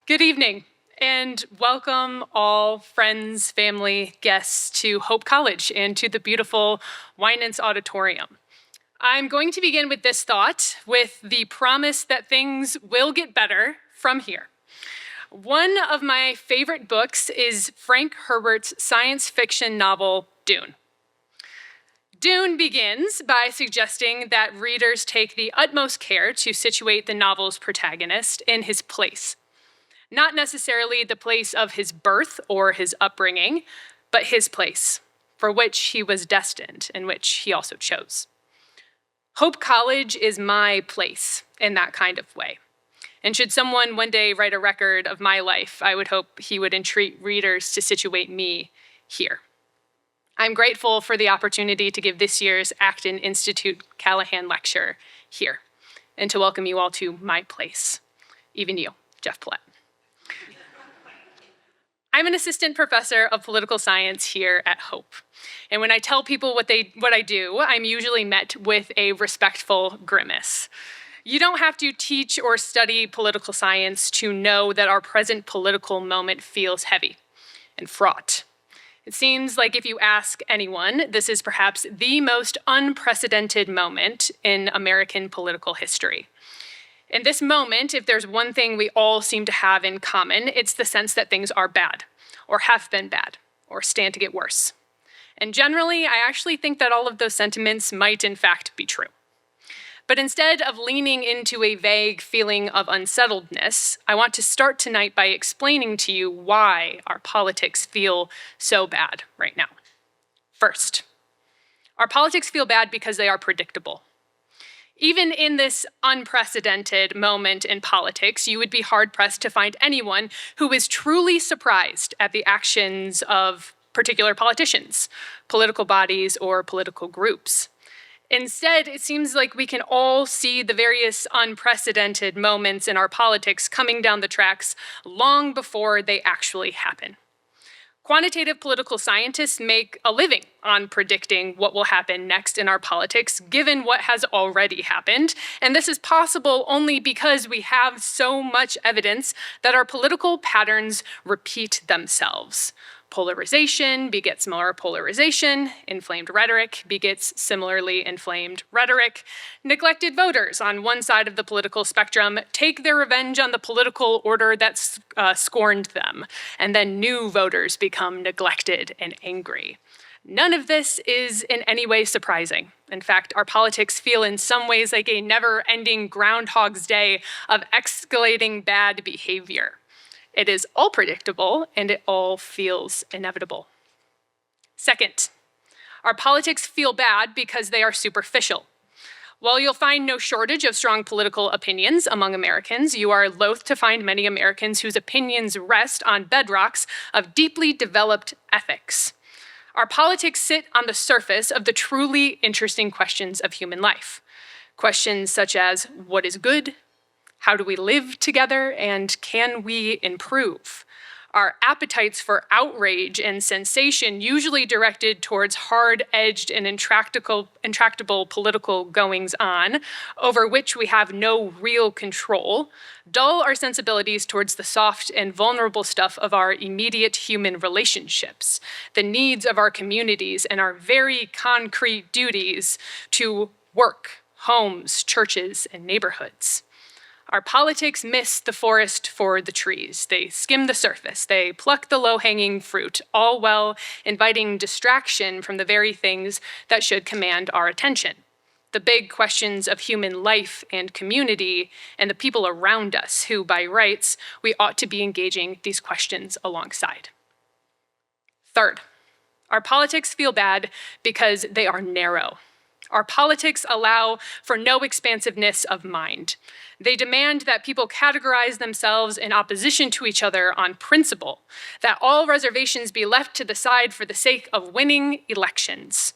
Good evening, and welcome all friends, family, guests to Hope College and to the beautiful Winans Auditorium. I'm going to begin with this thought, with the promise that things will get better from here. One of my favorite books is Frank Herbert's science fiction novel, Dune. Dune begins by suggesting that readers take the utmost care to situate the novel's protagonist in his place. Not necessarily the place of his birth or his upbringing, but his place, for which he was destined and which he also chose. Hope College is my place in that kind of way. And should someone one day write a record of my life, I would hope he would entreat readers to situate me here. I'm grateful for the opportunity to give this year's Acton Institute Calihan Lecture here, and to welcome you all to my place, even you, Jeff Platt. I'm an assistant professor of political science here at Hope. And when I tell people what I do, I'm usually met with a respectful grimace. You don't have to teach or study political science to know that our present political moment feels heavy and fraught. It seems like if you ask anyone, this is perhaps the most unprecedented moment in American political history. In this moment, if there's one thing we all seem to have in common, it's the sense that things are bad, or have been bad, or stand to get worse. And generally, I actually think that all of those sentiments might in fact be true. But instead of leaning into a vague feeling of unsettledness, I want to start tonight by explaining to you why our politics feel so bad right now. First, our politics feel bad because they are predictable. Even in this unprecedented moment in politics, you would be hard-pressed to find anyone who is truly surprised at the actions of particular politicians, political bodies, or political groups. Instead, it seems like we can all see the various unprecedented moments in our politics coming down the tracks long before they actually happen. Quantitative political scientists make a living on predicting what will happen next in our politics, given what has already happened. And this is possible only because we have so much evidence that our political patterns repeat themselves. Polarization begets more polarization, inflamed rhetoric begets similarly inflamed rhetoric. Neglected voters on one side of the political spectrum take their revenge on the political order that scorned them, and then new voters become neglected and angry. None of this is in any way surprising. In fact, our politics feel in some ways like a never-ending Groundhog's Day of escalating bad behavior. It is all predictable, and it all feels inevitable. Second, our politics feel bad because they are superficial. While you'll find no shortage of strong political opinions among Americans, you are loath to find many Americans whose opinions rest on bedrocks of deeply developed ethics. Our politics sit on the surface of the truly interesting questions of human life. Questions such as, what is good? How do we live together, and can we improve? Our appetites for outrage and sensation, usually directed towards hard-edged and intractable political goings-on, over which we have no real control, dull our sensibilities towards the soft and vulnerable stuff of our immediate human relationships, the needs of our communities, and our very concrete duties to work, homes, churches, and neighborhoods. Our politics miss the forest for the trees. They skim the surface. They pluck the low-hanging fruit, all while inviting distraction from the very things that should command our attention. The big questions of human life and community and the people around us who, by rights, we ought to be engaging these questions alongside. Third, our politics feel bad because they are narrow. Our politics allow for no expansiveness of mind. They demand that people categorize themselves in opposition to each other on principle, that all reservations be left to the side for the sake of winning elections.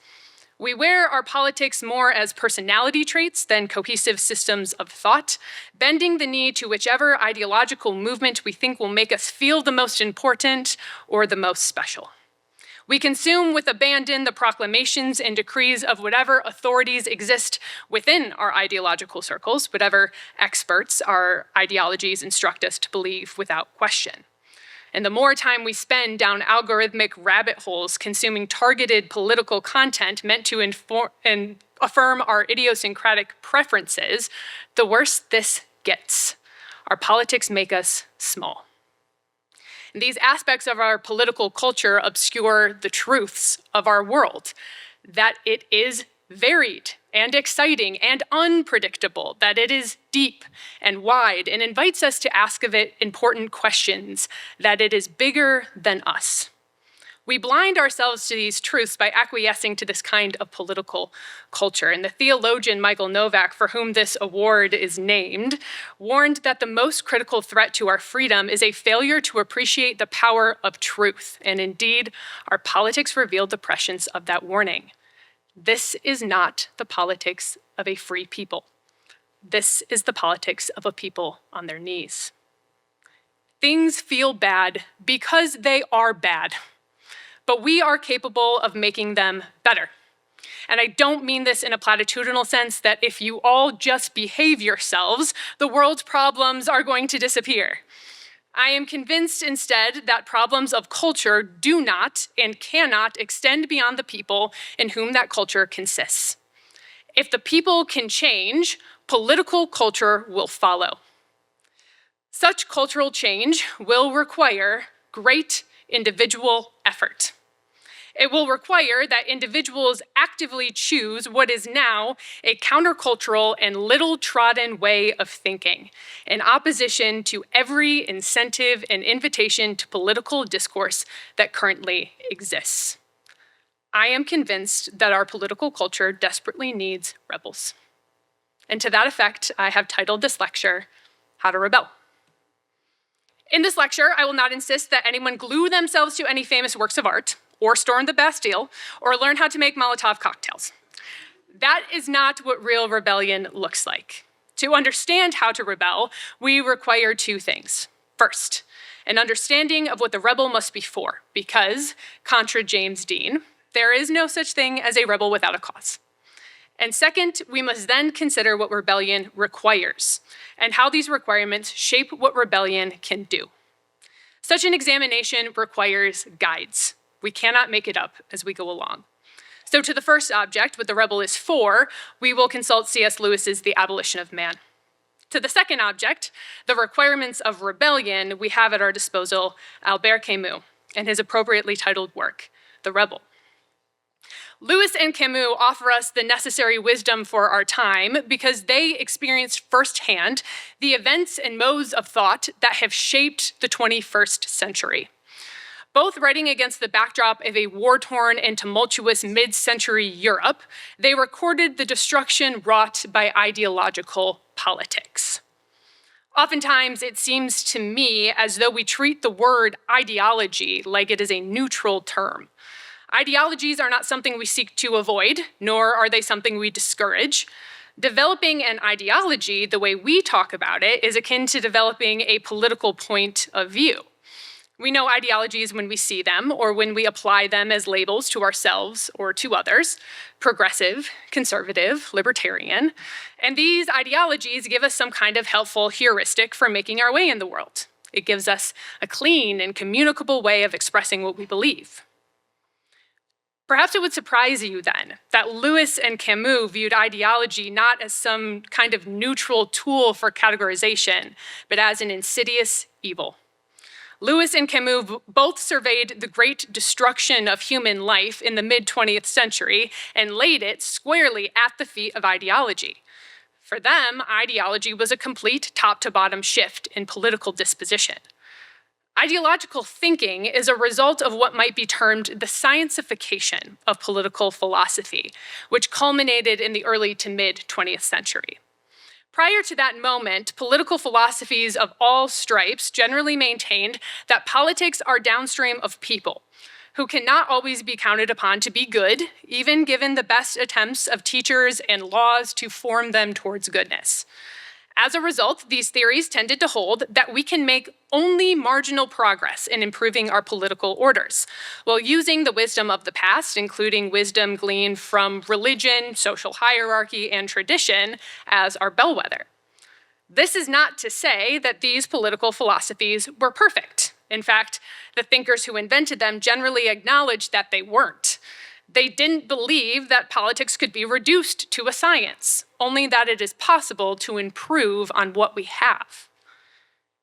We wear our politics more as personality traits than cohesive systems of thought, bending the knee to whichever ideological movement we think will make us feel the most important or the most special. We consume with abandon the proclamations and decrees of whatever authorities exist within our ideological circles, whatever experts our ideologies instruct us to believe without question. And the more time we spend down algorithmic rabbit holes consuming targeted political content meant to affirm our idiosyncratic preferences, the worse this gets. Our politics make us small. And these aspects of our political culture obscure the truths of our world, that it is varied and exciting and unpredictable, that it is deep and wide and invites us to ask of it important questions, that it is bigger than us. We blind ourselves to these truths by acquiescing to this kind of political culture. And the theologian Michael Novak, for whom this award is named, warned that the most critical threat to our freedom is a failure to appreciate the power of truth. And indeed, our politics revealed the prescience of that warning. This is not the politics of a free people. This is the politics of a people on their knees. Things feel bad because they are bad, but we are capable of making them better. And I don't mean this in a platitudinal sense that if you all just behave yourselves, the world's problems are going to disappear. I am convinced instead that problems of culture do not and cannot extend beyond the people in whom that culture consists. If the people can change, political culture will follow. Such cultural change will require great individual effort. It will require that individuals actively choose what is now a countercultural and little-trodden way of thinking, in opposition to every incentive and invitation to political discourse that currently exists. I am convinced that our political culture desperately needs rebels. And to that effect, I have titled this lecture, How to Rebel. In this lecture, I will not insist that anyone glue themselves to any famous works of art, or storm the Bastille, or learn how to make Molotov cocktails. That is not what real rebellion looks like. To understand how to rebel, we require two things. First, an understanding of what the rebel must be for, because, contra James Dean, there is no such thing as a rebel without a cause. And second, we must then consider what rebellion requires, and how these requirements shape what rebellion can do. Such an examination requires guides. We cannot make it up as we go along. So to the first object, what the rebel is for, we will consult C.S. Lewis's The Abolition of Man. To the second object, the requirements of rebellion, we have at our disposal Albert Camus and his appropriately titled work, The Rebel. Lewis and Camus offer us the necessary wisdom for our time because they experienced firsthand the events and modes of thought that have shaped the 21st century. Both writing against the backdrop of a war-torn and tumultuous mid-century Europe, they recorded the destruction wrought by ideological politics. Oftentimes, it seems to me as though we treat the word ideology like it is a neutral term. Ideologies are not something we seek to avoid, nor are they something we discourage. Developing an ideology, the way we talk about it, is akin to developing a political point of view. We know ideologies when we see them or when we apply them as labels to ourselves or to others, progressive, conservative, libertarian, and these ideologies give us some kind of helpful heuristic for making our way in the world. It gives us a clean and communicable way of expressing what we believe. Perhaps it would surprise you then that Lewis and Camus viewed ideology not as some kind of neutral tool for categorization, but as an insidious evil. Lewis and Camus both surveyed the great destruction of human life in the mid-20th century and laid it squarely at the feet of ideology. For them, ideology was a complete top-to-bottom shift in political disposition. Ideological thinking is a result of what might be termed the scientification of political philosophy, which culminated in the early to mid-20th century. Prior to that moment, political philosophies of all stripes generally maintained that politics are downstream of people, who cannot always be counted upon to be good, even given the best attempts of teachers and laws to form them towards goodness. As a result, these theories tended to hold that we can make only marginal progress in improving our political orders, while using the wisdom of the past, including wisdom gleaned from religion, social hierarchy, and tradition, as our bellwether. This is not to say that these political philosophies were perfect. In fact, the thinkers who invented them generally acknowledged that they weren't. They didn't believe that politics could be reduced to a science, only that it is possible to improve on what we have.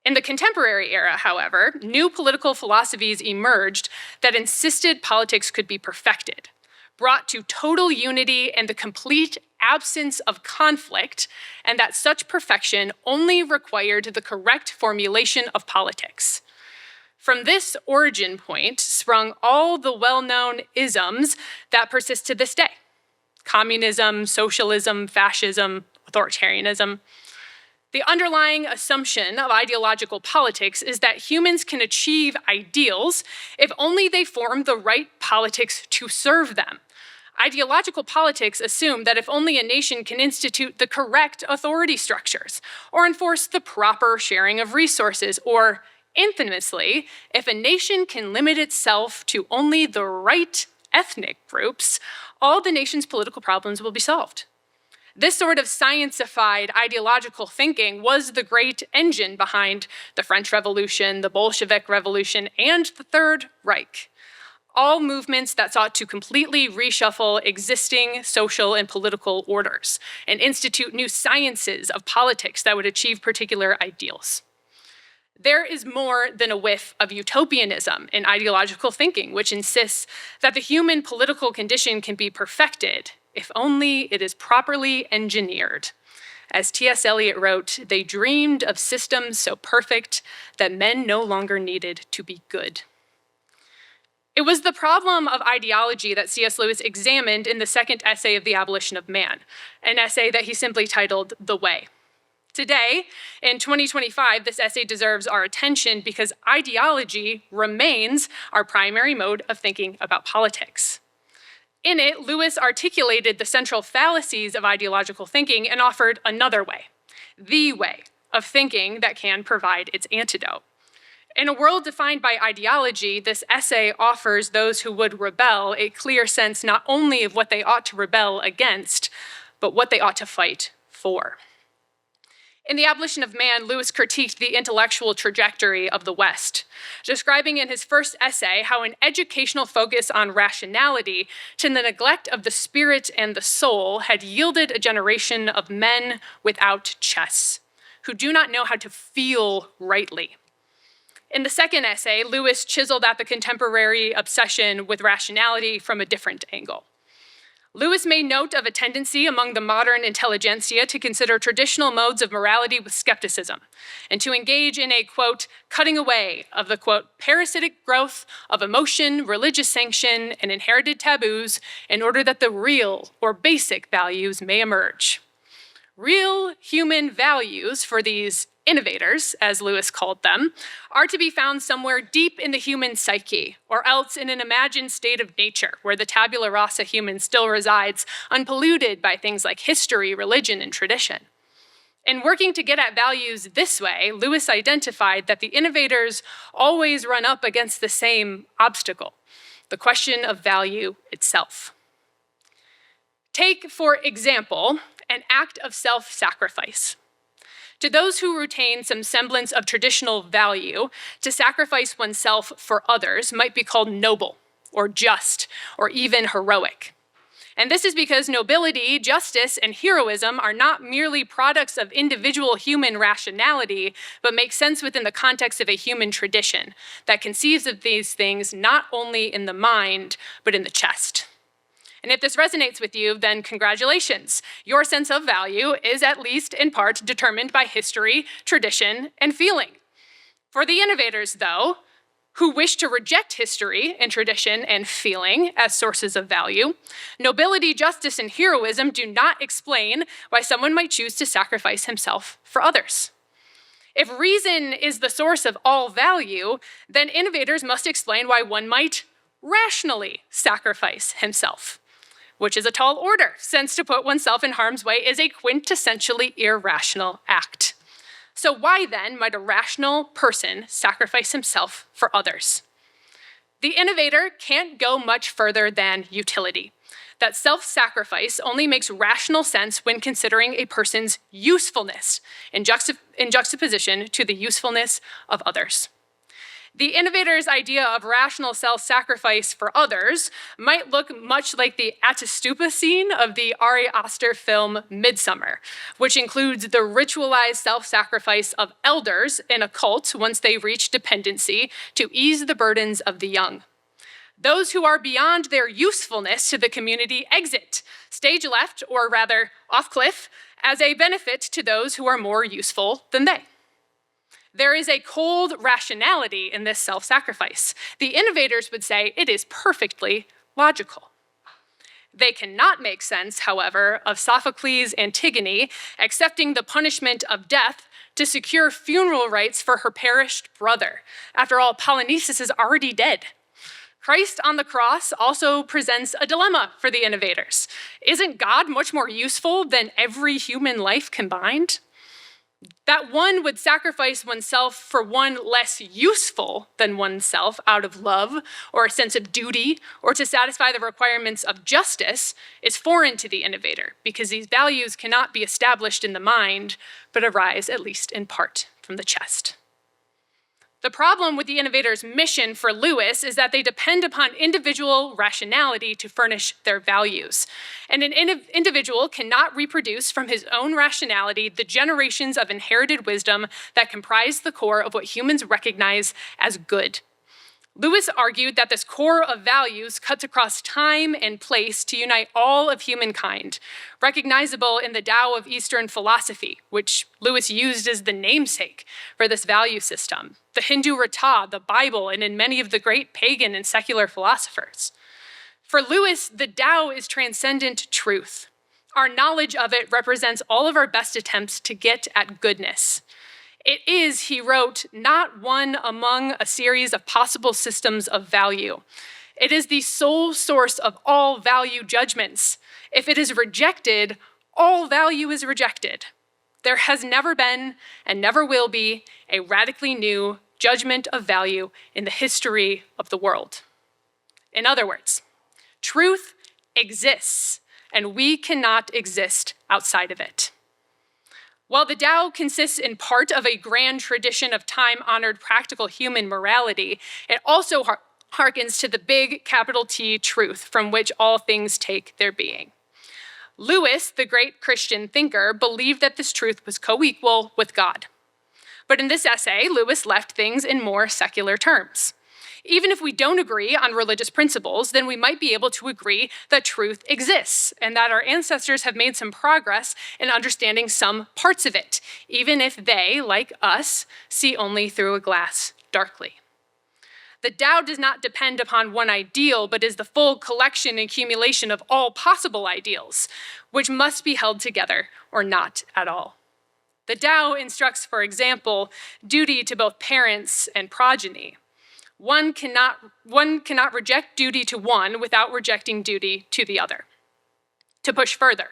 In the contemporary era, however, new political philosophies emerged that insisted politics could be perfected, brought to total unity and the complete absence of conflict, and that such perfection only required the correct formulation of politics. From this origin point sprung all the well-known isms that persist to this day: communism, socialism, fascism, authoritarianism. The underlying assumption of ideological politics is that humans can achieve ideals if only they form the right politics to serve them. Ideological politics assume that if only a nation can institute the correct authority structures, or enforce the proper sharing of resources, or infamously, if a nation can limit itself to only the right ethnic groups, all the nation's political problems will be solved. This sort of science-ified ideological thinking was the great engine behind the French Revolution, the Bolshevik Revolution, and the Third Reich. All movements that sought to completely reshuffle existing social and political orders and institute new sciences of politics that would achieve particular ideals. There is more than a whiff of utopianism in ideological thinking, which insists that the human political condition can be perfected if only it is properly engineered. As T.S. Eliot wrote, they dreamed of systems so perfect that men no longer needed to be good. It was the problem of ideology that C.S. Lewis examined in the second essay of The Abolition of Man, an essay that he simply titled The Way. Today, in 2025, this essay deserves our attention because ideology remains our primary mode of thinking about politics. In it, Lewis articulated the central fallacies of ideological thinking and offered another way, the way of thinking that can provide its antidote. In a world defined by ideology, this essay offers those who would rebel a clear sense not only of what they ought to rebel against, but what they ought to fight for. In The Abolition of Man, Lewis critiqued the intellectual trajectory of the West, describing in his first essay how an educational focus on rationality to the neglect of the spirit and the soul had yielded a generation of men without chess, who do not know how to feel rightly. In the second essay, Lewis chiseled at the contemporary obsession with rationality from a different angle. Lewis made note of a tendency among the modern intelligentsia to consider traditional modes of morality with skepticism, and to engage in a, quote, cutting away of the, quote, parasitic growth of emotion, religious sanction, and inherited taboos in order that the real or basic values may emerge. Real human values for these innovators, as Lewis called them, are to be found somewhere deep in the human psyche, or else in an imagined state of nature, where the tabula rasa human still resides, unpolluted by things like history, religion, and tradition. In working to get at values this way, Lewis identified that the innovators always run up against the same obstacle, the question of value itself. Take, for example, an act of self-sacrifice. To those who retain some semblance of traditional value, to sacrifice oneself for others might be called noble, or just, or even heroic. And this is because nobility, justice, and heroism are not merely products of individual human rationality, but make sense within the context of a human tradition that conceives of these things not only in the mind, but in the chest. And if this resonates with you, then congratulations. Your sense of value is at least in part determined by history, tradition, and feeling. For the innovators, though, who wish to reject history and tradition and feeling as sources of value, nobility, justice, and heroism do not explain why someone might choose to sacrifice himself for others. If reason is the source of all value, then innovators must explain why one might rationally sacrifice himself, which is a tall order, since to put oneself in harm's way is a quintessentially irrational act. So why then might a rational person sacrifice himself for others? The innovator can't go much further than utility. That self-sacrifice only makes rational sense when considering a person's usefulness in juxtaposition to the usefulness of others. The innovator's idea of rational self-sacrifice for others might look much like the Atastupa scene of the Ari Aster film Midsummer, which includes the ritualized self-sacrifice of elders in a cult once they reach dependency to ease the burdens of the young. Those who are beyond their usefulness to the community exit, stage left, or rather off cliff, as a benefit to those who are more useful than they. There is a cold rationality in this self-sacrifice. The innovators would say it is perfectly logical. They cannot make sense, however, of Sophocles' Antigone accepting the punishment of death to secure funeral rites for her perished brother. After all, Polynices is already dead. Christ on the cross also presents a dilemma for the innovators. Isn't God much more useful than every human life combined? That one would sacrifice oneself for one less useful than oneself out of love or a sense of duty or to satisfy the requirements of justice is foreign to the innovator because these values cannot be established in the mind but arise, at least in part, from the chest. The problem with the innovator's mission for Lewis is that they depend upon individual rationality to furnish their values. And an individual cannot reproduce from his own rationality the generations of inherited wisdom that comprise the core of what humans recognize as good. Lewis argued that this core of values cuts across time and place to unite all of humankind, recognizable in the Tao of Eastern philosophy, which Lewis used as the namesake for this value system, the Hindu Rita, the Bible, and in many of the great pagan and secular philosophers. For Lewis, the Tao is transcendent truth. Our knowledge of it represents all of our best attempts to get at goodness. It is, he wrote, not one among a series of possible systems of value. It is the sole source of all value judgments. If it is rejected, all value is rejected. There has never been and never will be a radically new judgment of value in the history of the world. In other words, truth exists, and we cannot exist outside of it. While the Tao consists in part of a grand tradition of time-honored practical human morality, it also harkens to the big capital T truth from which all things take their being. Lewis, the great Christian thinker, believed that this truth was co-equal with God. But in this essay, Lewis left things in more secular terms. Even if we don't agree on religious principles, then we might be able to agree that truth exists and that our ancestors have made some progress in understanding some parts of it, even if they, like us, see only through a glass darkly. The Tao does not depend upon one ideal, but is the full collection and accumulation of all possible ideals, which must be held together or not at all. The Tao instructs, for example, duty to both parents and progeny. One cannot reject duty to one without rejecting duty to the other. To push further,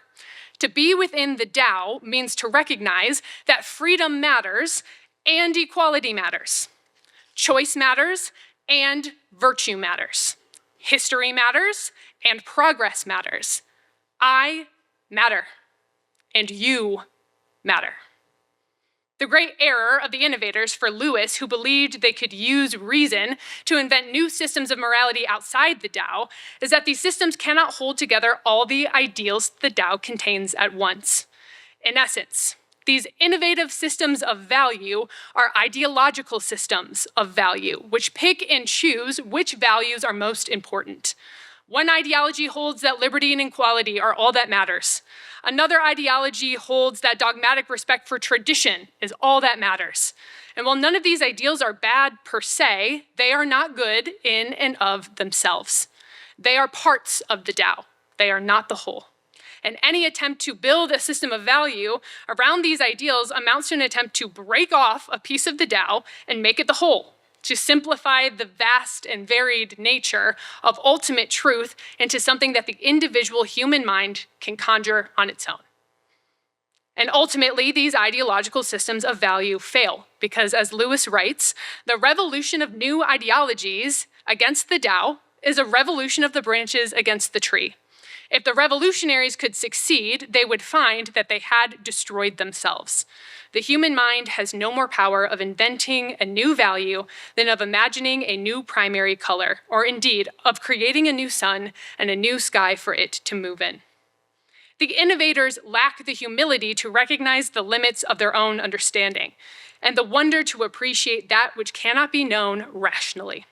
to be within the Tao means to recognize that freedom matters and equality matters. Choice matters and virtue matters. History matters and progress matters. I matter and you matter. The great error of the innovators for Lewis, who believed they could use reason to invent new systems of morality outside the Tao, is that these systems cannot hold together all the ideals the Tao contains at once. In essence, these innovative systems of value are ideological systems of value, which pick and choose which values are most important. One ideology holds that liberty and equality are all that matters. Another ideology holds that dogmatic respect for tradition is all that matters. And while none of these ideals are bad per se, they are not good in and of themselves. They are parts of the Tao. They are not the whole. And any attempt to build a system of value around these ideals amounts to an attempt to break off a piece of the Tao and make it the whole, to simplify the vast and varied nature of ultimate truth into something that the individual human mind can conjure on its own. And ultimately, these ideological systems of value fail because, as Lewis writes, the revolution of new ideologies against the Tao is a revolution of the branches against the tree. If the revolutionaries could succeed, they would find that they had destroyed themselves. The human mind has no more power of inventing a new value than of imagining a new primary color, or indeed, of creating a new sun and a new sky for it to move in. The innovators lack the humility to recognize the limits of their own understanding, and the wonder to appreciate that which cannot be known rationally.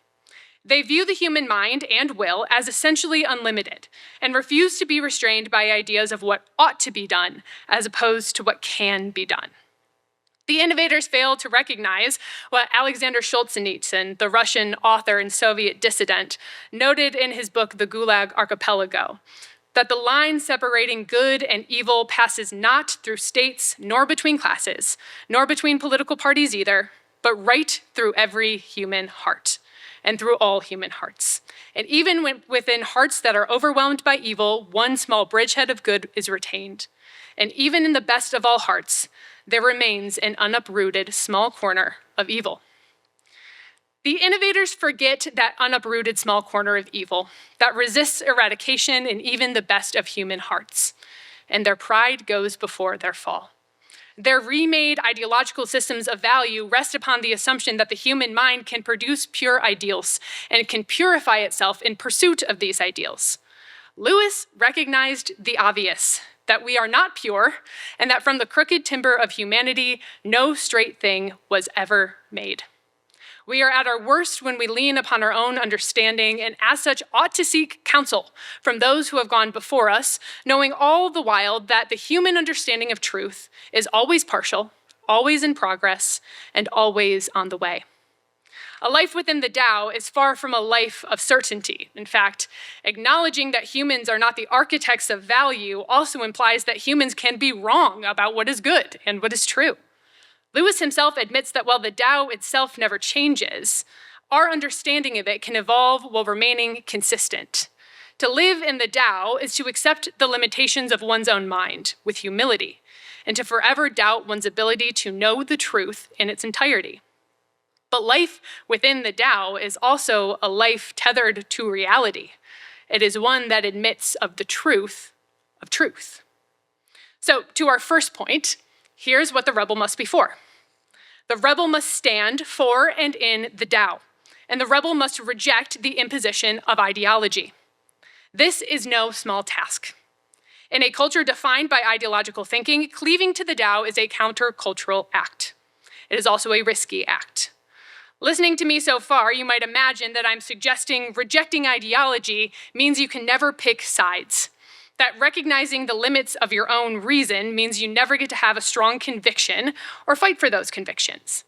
They view the human mind and will as essentially unlimited, and refuse to be restrained by ideas of what ought to be done, as opposed to what can be done. The innovators fail to recognize what Alexander Solzhenitsyn, the Russian author and Soviet dissident, noted in his book, The Gulag Archipelago, that the line separating good and evil passes not through states, nor between classes, nor between political parties either, but right through every human heart, and through all human hearts. And even within hearts that are overwhelmed by evil, one small bridgehead of good is retained. And even in the best of all hearts, there remains an unuprooted small corner of evil. The innovators forget that unuprooted small corner of evil that resists eradication in even the best of human hearts, and their pride goes before their fall. Their remade ideological systems of value rest upon the assumption that the human mind can produce pure ideals and can purify itself in pursuit of these ideals. Lewis recognized the obvious, that we are not pure, and that from the crooked timber of humanity, no straight thing was ever made. We are at our worst when we lean upon our own understanding, and as such ought to seek counsel from those who have gone before us, knowing all the while that the human understanding of truth is always partial, always in progress, and always on the way. A life within the Tao is far from a life of certainty. In fact, acknowledging that humans are not the architects of value also implies that humans can be wrong about what is good and what is true. Lewis himself admits that while the Tao itself never changes, our understanding of it can evolve while remaining consistent. To live in the Tao is to accept the limitations of one's own mind with humility, and to forever doubt one's ability to know the truth in its entirety. But life within the Tao is also a life tethered to reality. It is one that admits of the truth of truth. So, to our first point, here's what the rebel must be for. The rebel must stand for and in the Tao, and the rebel must reject the imposition of ideology. This is no small task. In a culture defined by ideological thinking, cleaving to the Tao is a countercultural act. It is also a risky act. Listening to me so far, you might imagine that I'm suggesting rejecting ideology means you can never pick sides. That recognizing the limits of your own reason means you never get to have a strong conviction or fight for those convictions.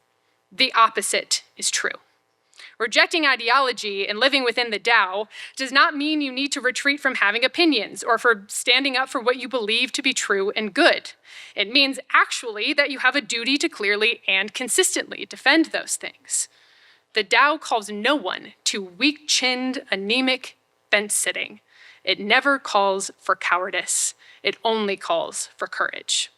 The opposite is true. Rejecting ideology and living within the Tao does not mean you need to retreat from having opinions or for standing up for what you believe to be true and good. It means actually that you have a duty to clearly and consistently defend those things. The Tao calls no one to weak-chinned, anemic fence-sitting. It never calls for cowardice. It only calls for courage.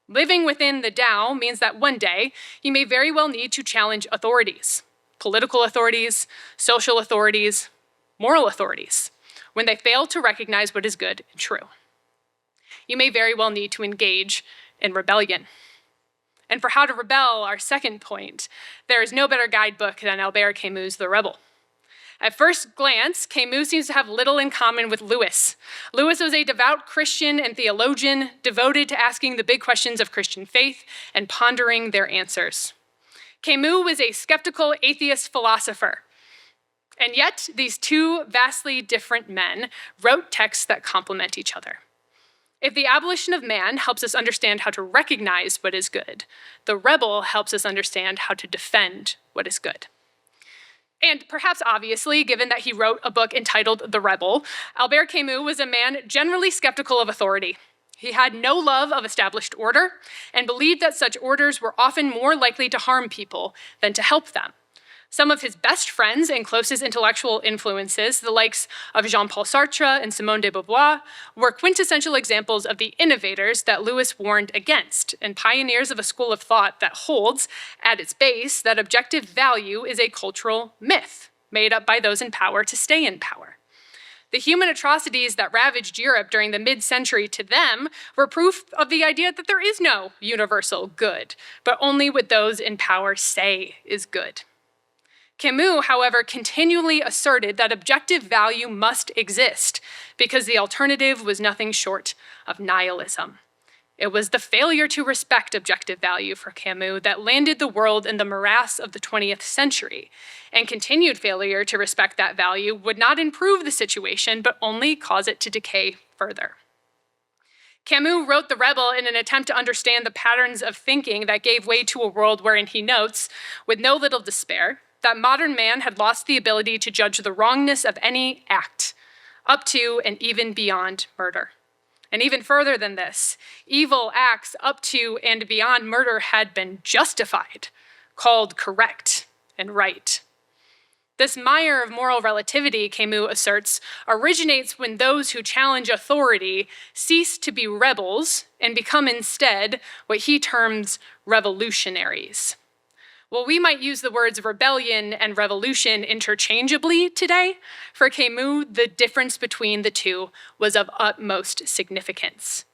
Living within the Tao means that one day you may very well need to challenge authorities, political authorities, social authorities, moral authorities, when they fail to recognize what is good and true. You may very well need to engage in rebellion. And for how to rebel, our second point, there is no better guidebook than Albert Camus' The Rebel. At first glance, Camus seems to have little in common with Lewis. Lewis was a devout Christian and theologian, devoted to asking the big questions of Christian faith and pondering their answers. Camus was a skeptical atheist philosopher. And yet, these two vastly different men wrote texts that complement each other. If the abolition of man helps us understand how to recognize what is good, the rebel helps us understand how to defend what is good. And perhaps obviously, given that he wrote a book entitled The Rebel, Albert Camus was a man generally skeptical of authority. He had no love of established order and believed that such orders were often more likely to harm people than to help them. Some of his best friends and closest intellectual influences, the likes of Jean-Paul Sartre and Simone de Beauvoir, were quintessential examples of the innovators that Lewis warned against, and pioneers of a school of thought that holds, at its base, that objective value is a cultural myth made up by those in power to stay in power. The human atrocities that ravaged Europe during the mid-century to them were proof of the idea that there is no universal good, but only what those in power say is good. Camus, however, continually asserted that objective value must exist because the alternative was nothing short of nihilism. It was the failure to respect objective value for Camus that landed the world in the morass of the 20th century, and continued failure to respect that value would not improve the situation, but only cause it to decay further. Camus wrote The Rebel in an attempt to understand the patterns of thinking that gave way to a world wherein he notes, with no little despair, that modern man had lost the ability to judge the wrongness of any act, up to and even beyond murder. And even further than this, evil acts up to and beyond murder had been justified, called correct and right. This mire of moral relativity, Camus asserts, originates when those who challenge authority cease to be rebels and become instead what he terms revolutionaries. Well, we might use the words rebellion and revolution interchangeably today. For Camus, the difference between the two was of utmost significance.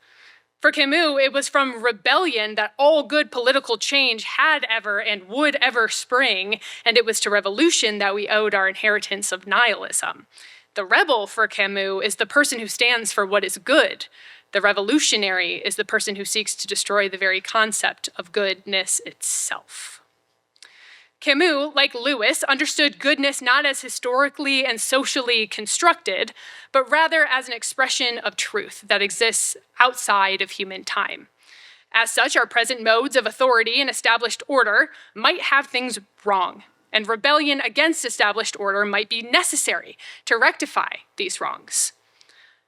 For Camus, it was from rebellion that all good political change had ever and would ever spring, and it was to revolution that we owed our inheritance of nihilism. The rebel, for Camus, is the person who stands for what is good. The revolutionary is the person who seeks to destroy the very concept of goodness itself. Camus, like Lewis, understood goodness not as historically and socially constructed, but rather as an expression of truth that exists outside of human time. As such, our present modes of authority and established order might have things wrong, and rebellion against established order might be necessary to rectify these wrongs.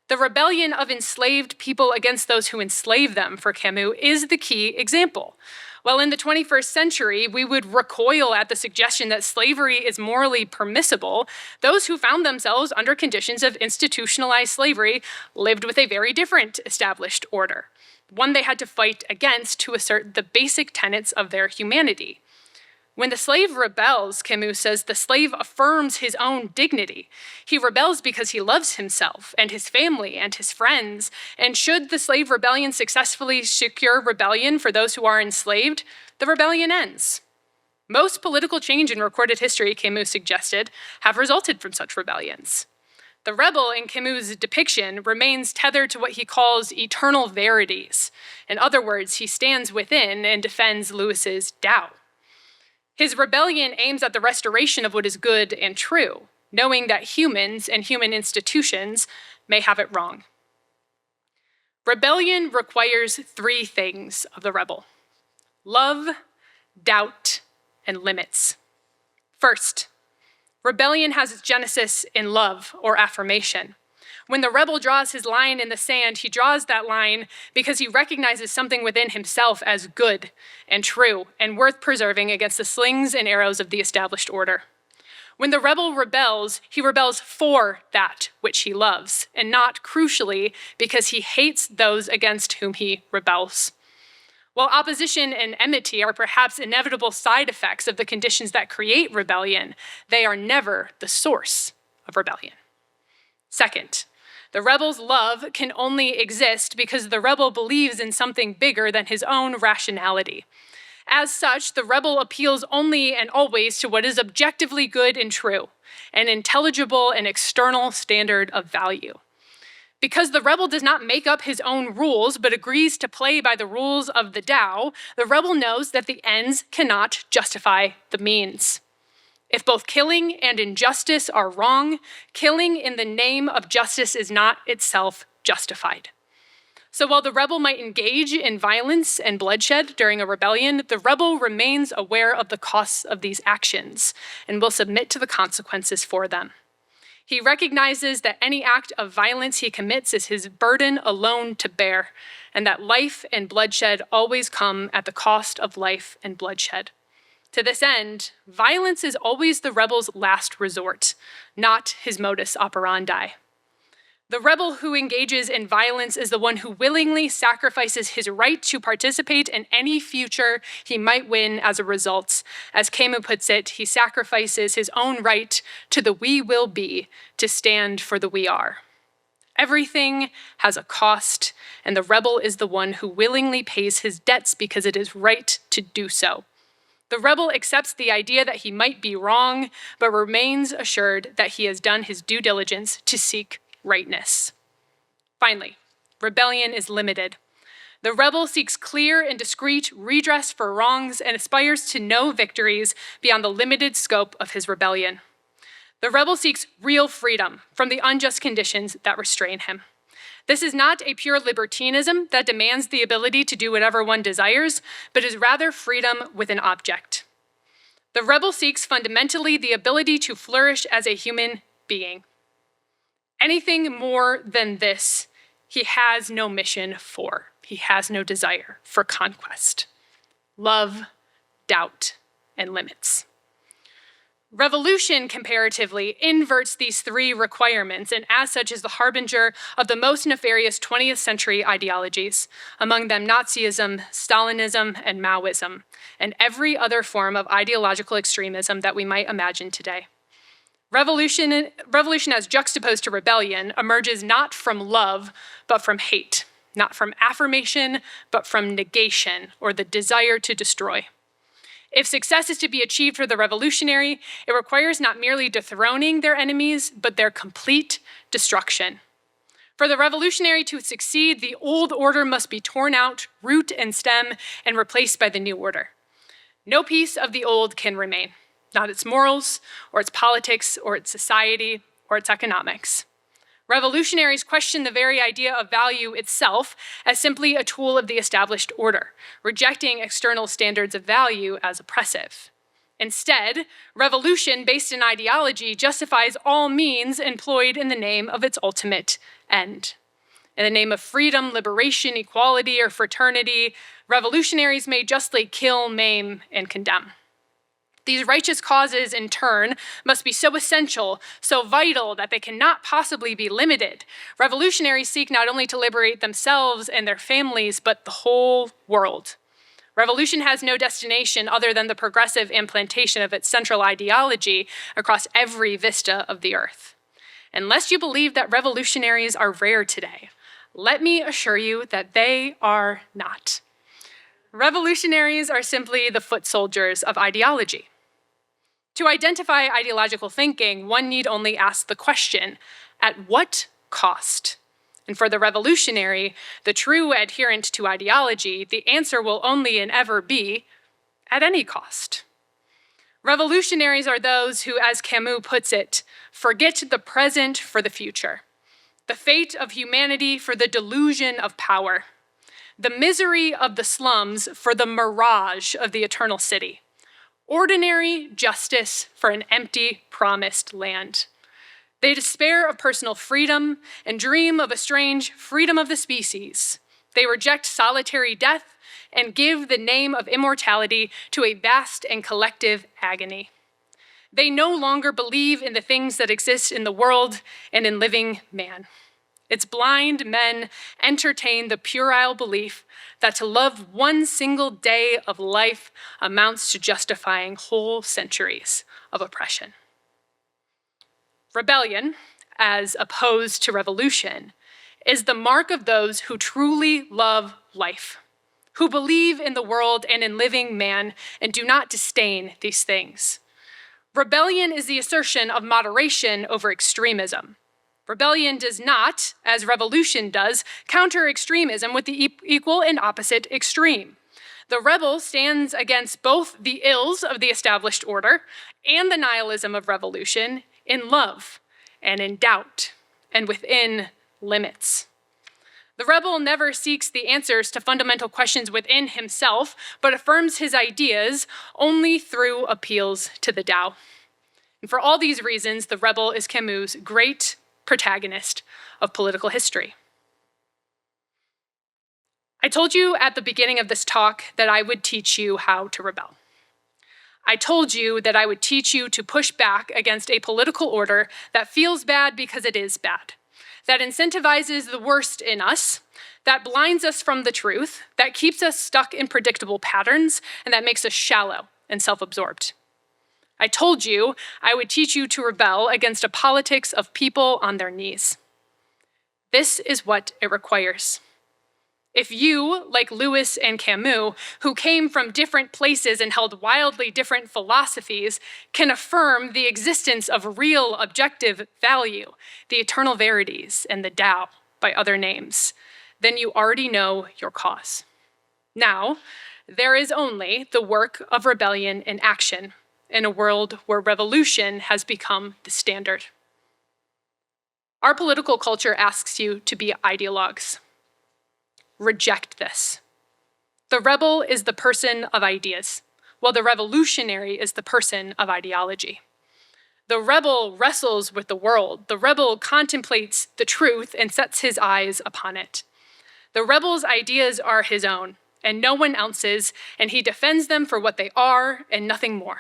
The rebellion of enslaved people against those who enslave them, for Camus, is the key example. While in the 21st century, we would recoil at the suggestion that slavery is morally permissible, those who found themselves under conditions of institutionalized slavery lived with a very different established order, one they had to fight against to assert the basic tenets of their humanity. When the slave rebels, Camus says, the slave affirms his own dignity. He rebels because he loves himself and his family and his friends. And should the slave rebellion successfully secure rebellion for those who are enslaved, the rebellion ends. Most political change in recorded history, Camus suggested, have resulted from such rebellions. The rebel in Camus' depiction remains tethered to what he calls eternal verities. In other words, he stands within and defends Lewis's Tao. His rebellion aims at the restoration of what is good and true, knowing that humans and human institutions may have it wrong. Rebellion requires three things of the rebel: love, doubt, and limits. First, rebellion has its genesis in love or affirmation. When the rebel draws his line in the sand, he draws that line because he recognizes something within himself as good and true and worth preserving against the slings and arrows of the established order. When the rebel rebels, he rebels for that which he loves, and not, crucially, because he hates those against whom he rebels. While opposition and enmity are perhaps inevitable side effects of the conditions that create rebellion, they are never the source of rebellion. Second, the rebel's love can only exist because the rebel believes in something bigger than his own rationality. As such, the rebel appeals only and always to what is objectively good and true, an intelligible and external standard of value. Because the rebel does not make up his own rules, but agrees to play by the rules of the Tao, the rebel knows that the ends cannot justify the means. If both killing and injustice are wrong, killing in the name of justice is not itself justified. So while the rebel might engage in violence and bloodshed during a rebellion, the rebel remains aware of the costs of these actions and will submit to the consequences for them. He recognizes that any act of violence he commits is his burden alone to bear, and that life and bloodshed always come at the cost of life and bloodshed. To this end, violence is always the rebel's last resort, not his modus operandi. The rebel who engages in violence is the one who willingly sacrifices his right to participate in any future he might win as a result. As Camus puts it, he sacrifices his own right to the we will be to stand for the we are. Everything has a cost, and the rebel is the one who willingly pays his debts because it is right to do so. The rebel accepts the idea that he might be wrong, but remains assured that he has done his due diligence to seek rightness. Finally, rebellion is limited. The rebel seeks clear and discreet redress for wrongs and aspires to no victories beyond the limited scope of his rebellion. The rebel seeks real freedom from the unjust conditions that restrain him. This is not a pure libertinism that demands the ability to do whatever one desires, but is rather freedom with an object. The rebel seeks fundamentally the ability to flourish as a human being. Anything more than this, he has no mission for. He has no desire for conquest. Love, doubt, and limits. Revolution, comparatively, inverts these three requirements and as such is the harbinger of the most nefarious 20th century ideologies, among them Nazism, Stalinism, and Maoism, and every other form of ideological extremism that we might imagine today. Revolution as juxtaposed to rebellion emerges not from love, but from hate, not from affirmation, but from negation, or the desire to destroy. If success is to be achieved for the revolutionary, it requires not merely dethroning their enemies, but their complete destruction. For the revolutionary to succeed, the old order must be torn out, root and stem, and replaced by the new order. No piece of the old can remain. Not its morals, or its politics, or its society, or its economics. Revolutionaries question the very idea of value itself as simply a tool of the established order, rejecting external standards of value as oppressive. Instead, revolution based in ideology justifies all means employed in the name of its ultimate end. In the name of freedom, liberation, equality, or fraternity, revolutionaries may justly kill, maim, and condemn. These righteous causes, in turn, must be so essential, so vital, that they cannot possibly be limited. Revolutionaries seek not only to liberate themselves and their families, but the whole world. Revolution has no destination other than the progressive implantation of its central ideology across every vista of the earth. Unless you believe that revolutionaries are rare today, let me assure you that they are not. Revolutionaries are simply the foot soldiers of ideology. To identify ideological thinking, one need only ask the question, at what cost? And for the revolutionary, the true adherent to ideology, the answer will only and ever be, at any cost. Revolutionaries are those who, as Camus puts it, forget the present for the future, the fate of humanity for the delusion of power, the misery of the slums for the mirage of the eternal city, ordinary justice for an empty, promised land. They despair of personal freedom and dream of a strange freedom of the species. They reject solitary death and give the name of immortality to a vast and collective agony. They no longer believe in the things that exist in the world and in living man. Its blind men entertain the puerile belief that to love one single day of life amounts to justifying whole centuries of oppression. Rebellion, as opposed to revolution, is the mark of those who truly love life, who believe in the world and in living man and do not disdain these things. Rebellion is the assertion of moderation over extremism. Rebellion does not, as revolution does, counter extremism with the equal and opposite extreme. The rebel stands against both the ills of the established order and the nihilism of revolution in love and in doubt and within limits. The rebel never seeks the answers to fundamental questions within himself, but affirms his ideas only through appeals to the Tao. And for all these reasons, the rebel is Camus' great protagonist of political history. I told you at the beginning of this talk that I would teach you how to rebel. I told you that I would teach you to push back against a political order that feels bad because it is bad, that incentivizes the worst in us, that blinds us from the truth, that keeps us stuck in predictable patterns, and that makes us shallow and self-absorbed. I told you I would teach you to rebel against a politics of people on their knees. This is what it requires. If you, like Lewis and Camus, who came from different places and held wildly different philosophies, can affirm the existence of real objective value, the eternal verities, and the Tao by other names, then you already know your cause. Now, there is only the work of rebellion in action in a world where revolution has become the standard. Our political culture asks you to be ideologues. Reject this. The rebel is the person of ideas, while the revolutionary is the person of ideology. The rebel wrestles with the world. The rebel contemplates the truth and sets his eyes upon it. The rebel's ideas are his own, and no one else's, and he defends them for what they are and nothing more.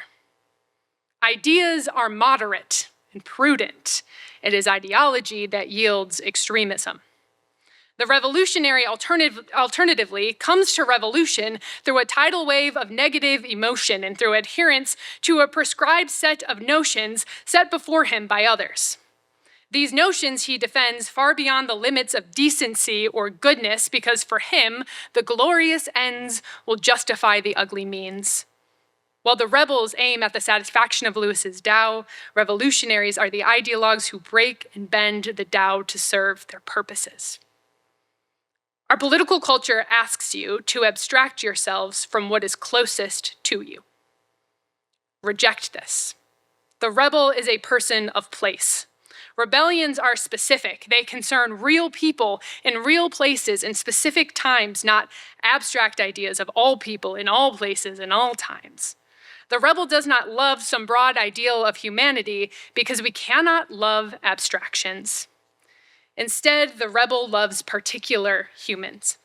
Ideas are moderate and prudent. It is ideology that yields extremism. The revolutionary alternatively comes to revolution through a tidal wave of negative emotion and through adherence to a prescribed set of notions set before him by others. These notions he defends far beyond the limits of decency or goodness because for him, the glorious ends will justify the ugly means. While the rebels aim at the satisfaction of Lewis's Tao, revolutionaries are the ideologues who break and bend the Tao to serve their purposes. Our political culture asks you to abstract yourselves from what is closest to you. Reject this. The rebel is a person of place. Rebellions are specific. They concern real people in real places in specific times, not abstract ideas of all people in all places in all times. The rebel does not love some broad ideal of humanity because we cannot love abstractions. Instead, the rebel loves particular humans.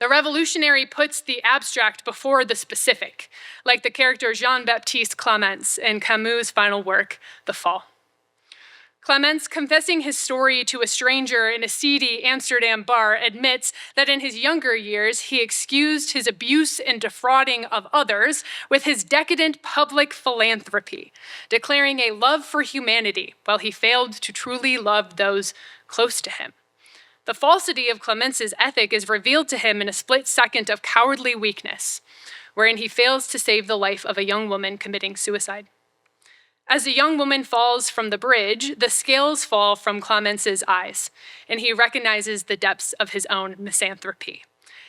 The revolutionary puts the abstract before the specific, like the character Jean-Baptiste Clemens in Camus' final work, The Fall. Clemens, confessing his story to a stranger in a seedy Amsterdam bar, admits that in his younger years, he excused his abuse and defrauding of others with his decadent public philanthropy, declaring a love for humanity while he failed to truly love those close to him. The falsity of Clemens's ethic is revealed to him in a split second of cowardly weakness, wherein he fails to save the life of a young woman committing suicide. As the young woman falls from the bridge, the scales fall from Clemens's eyes, and he recognizes the depths of his own misanthropy.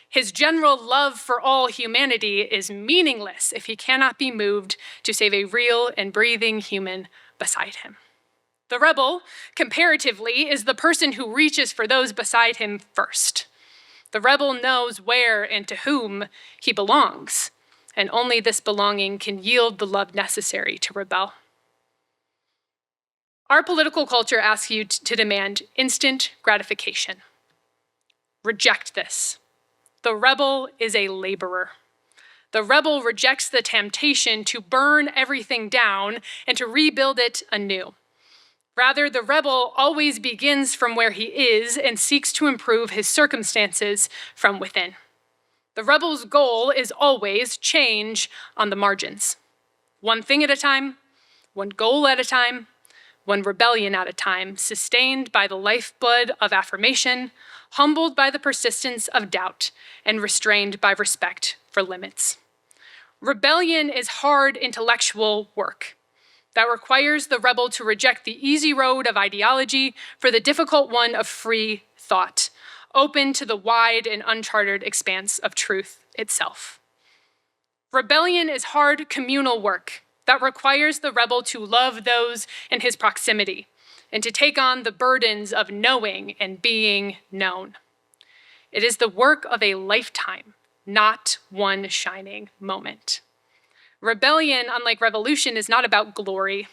His general love for all humanity is meaningless if he cannot be moved to save a real and breathing human beside him. The rebel, comparatively, is the person who reaches for those beside him first. The rebel knows where and to whom he belongs, and only this belonging can yield the love necessary to rebel. Our political culture asks you to demand instant gratification. Reject this. The rebel is a laborer. The rebel rejects the temptation to burn everything down and to rebuild it anew. Rather, the rebel always begins from where he is and seeks to improve his circumstances from within. The rebel's goal is always change on the margins. One thing at a time, one goal at a time, one rebellion at a time, sustained by the lifeblood of affirmation, humbled by the persistence of doubt, and restrained by respect for limits. Rebellion is hard intellectual work that requires the rebel to reject the easy road of ideology for the difficult one of free thought, open to the wide and uncharted expanse of truth itself. Rebellion is hard communal work that requires the rebel to love those in his proximity and to take on the burdens of knowing and being known. It is the work of a lifetime, not one shining moment. Rebellion, unlike revolution, is not about glory.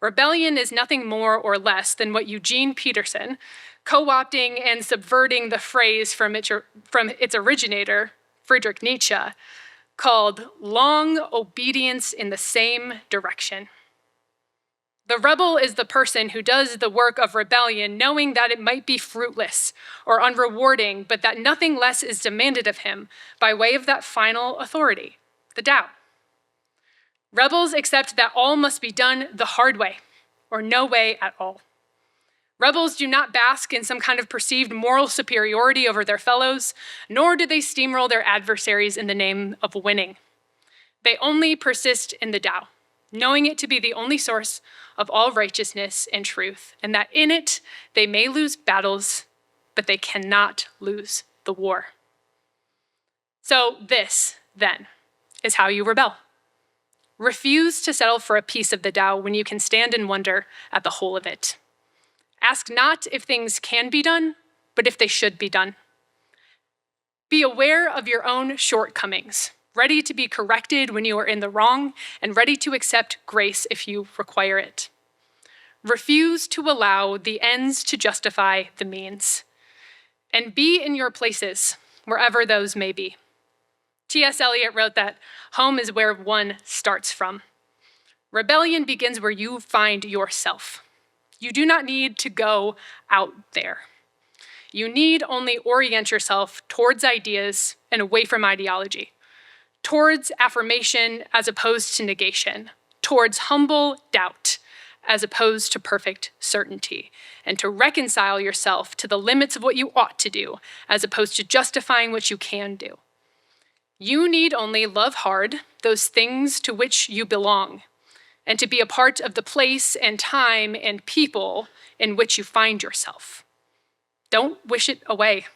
Rebellion is nothing more or less than what Eugene Peterson, co-opting and subverting the phrase from its originator, Friedrich Nietzsche, called long obedience in the same direction. The rebel is the person who does the work of rebellion knowing that it might be fruitless or unrewarding, but that nothing less is demanded of him by way of that final authority, the Tao. Rebels accept that all must be done the hard way, or no way at all. Rebels do not bask in some kind of perceived moral superiority over their fellows, nor do they steamroll their adversaries in the name of winning. They only persist in the Tao, knowing it to be the only source of all righteousness and truth, and that in it they may lose battles, but they cannot lose the war. So this, then, is how you rebel. Refuse to settle for a piece of the Tao when you can stand and wonder at the whole of it. Ask not if things can be done, but if they should be done. Be aware of your own shortcomings, ready to be corrected when you are in the wrong, and ready to accept grace if you require it. Refuse to allow the ends to justify the means, and be in your places, wherever those may be. T.S. Eliot wrote that home is where one starts from. Rebellion begins where you find yourself. You do not need to go out there. You need only orient yourself towards ideas and away from ideology, towards affirmation as opposed to negation, towards humble doubt as opposed to perfect certainty, and to reconcile yourself to the limits of what you ought to do as opposed to justifying what you can do. You need only love hard those things to which you belong, and to be a part of the place and time and people in which you find yourself. Don't wish it away.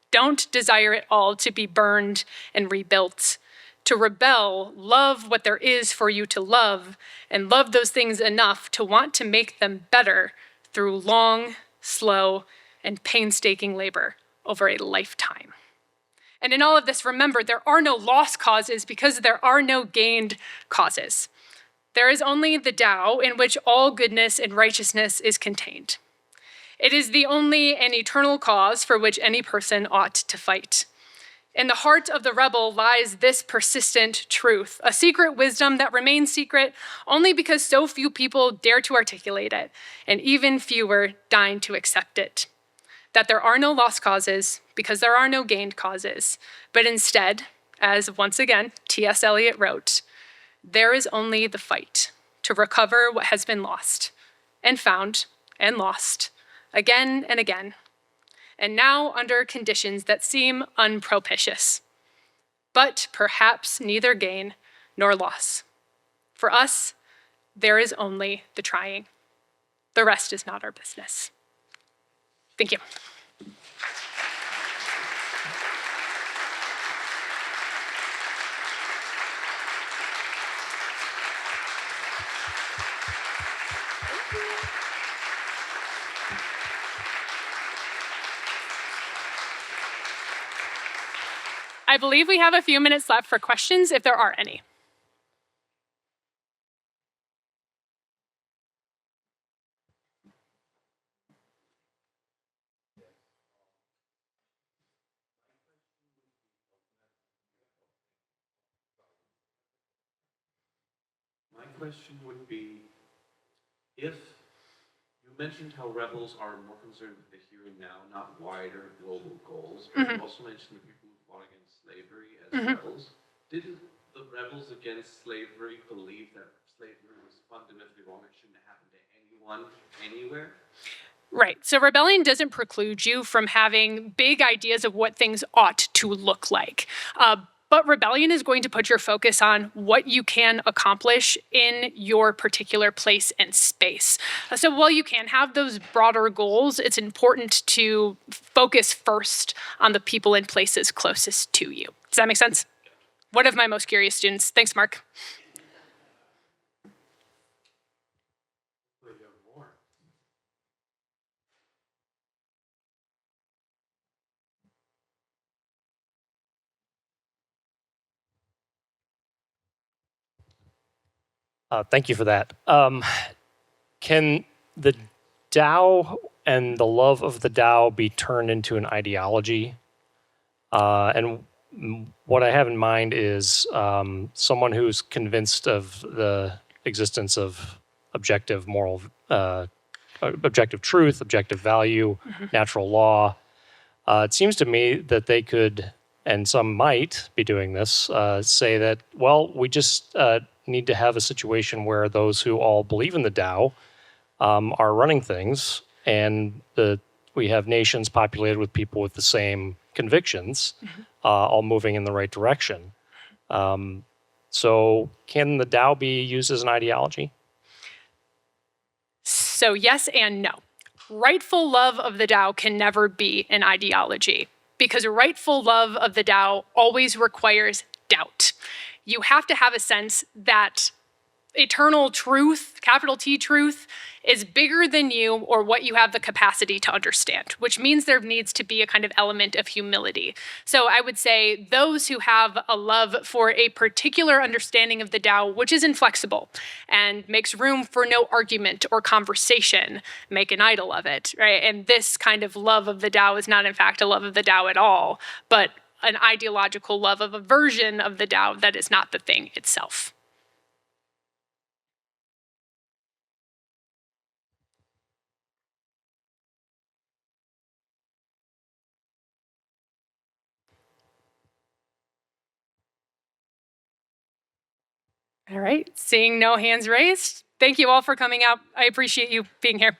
Don't desire it all to be burned and rebuilt. To rebel, love what there is for you to love, and love those things enough to want to make them better through long, slow, and painstaking labor over a lifetime. And in all of this, remember, there are no lost causes because there are no gained causes. There is only the Tao in which all goodness and righteousness is contained. It is the only and eternal cause for which any person ought to fight. In the heart of the rebel lies this persistent truth, a secret wisdom that remains secret only because so few people dare to articulate it, and even fewer deign to accept it. That there are no lost causes because there are no gained causes, but instead, as once again T.S. Eliot wrote, there is only the fight to recover what has been lost and found and lost again and again, and now under conditions that seem unpropitious, but perhaps neither gain nor loss. For us, there is only the trying. The rest is not our business. Thank you. I believe we have a few minutes left for questions, if there are any. My question would be, if you mentioned how rebels are more concerned with the here and now, not wider global goals, but you also mentioned the people who fought against slavery as rebels. Didn't the rebels against slavery believe that slavery was fundamentally wrong? It shouldn't happen to anyone, anywhere? Right. So rebellion doesn't preclude you from having big ideas of what things ought to look like. But rebellion is going to put your focus on what you can accomplish in your particular place and space. So while you can have those broader goals, it's important to focus first on the people and places closest to you. Does that make sense? One of my most curious students. Thanks, Mark. Thank you for that. Can the Tao and the love of the Tao be turned into an ideology? And what I have in mind is someone who's convinced of the existence of objective moral, objective truth, objective value, natural law. It seems to me that they could, and some might be doing this, say that, well, we just need to have a situation where those who all believe in the Tao are running things, and we have nations populated with people with the same convictions, all moving in the right direction. So can the Tao be used as an ideology? So yes and no. Rightful love of the Tao can never be an ideology, because rightful love of the Tao always requires doubt. You have to have a sense that eternal truth, capital T truth, is bigger than you or what you have the capacity to understand, which means there needs to be a kind of element of humility. So I would say those who have a love for a particular understanding of the Tao, which is inflexible and makes room for no argument or conversation, make an idol of it, right? And this kind of love of the Tao is not in fact a love of the Tao at all, but an ideological love of a version of the Tao that is not the thing itself. All right, seeing no hands raised, thank you all for coming out. I appreciate you being here.